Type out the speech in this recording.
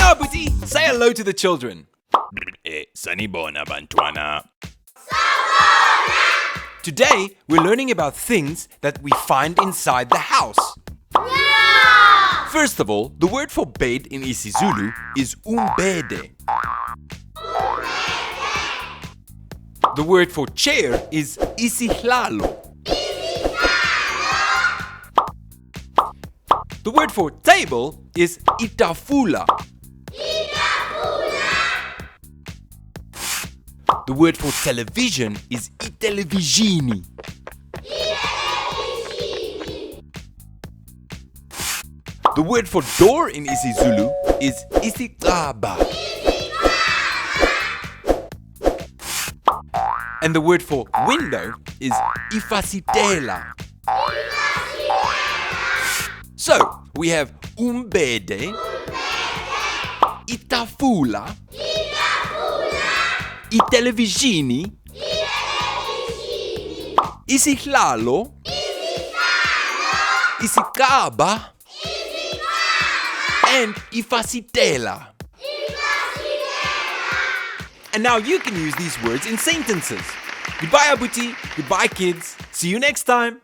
Now, Abuti, say hello to the children. Sanibona bantwana. Today, we're learning about things that we find inside the house. Yeah! First of all, the word for bed in isiZulu is umbede. The word for chair is isihlalo. The word for table is itafula. The word for television is itelevishini. The word for door in isiZulu is isiqaba. And the word for window is ifasitela. So, we have umbede, itafula, itelevishini, isihlalo, isiqaba, and ifasitela. And now you can use these words in sentences. Goodbye, Abuti. Goodbye, kids. See you next time.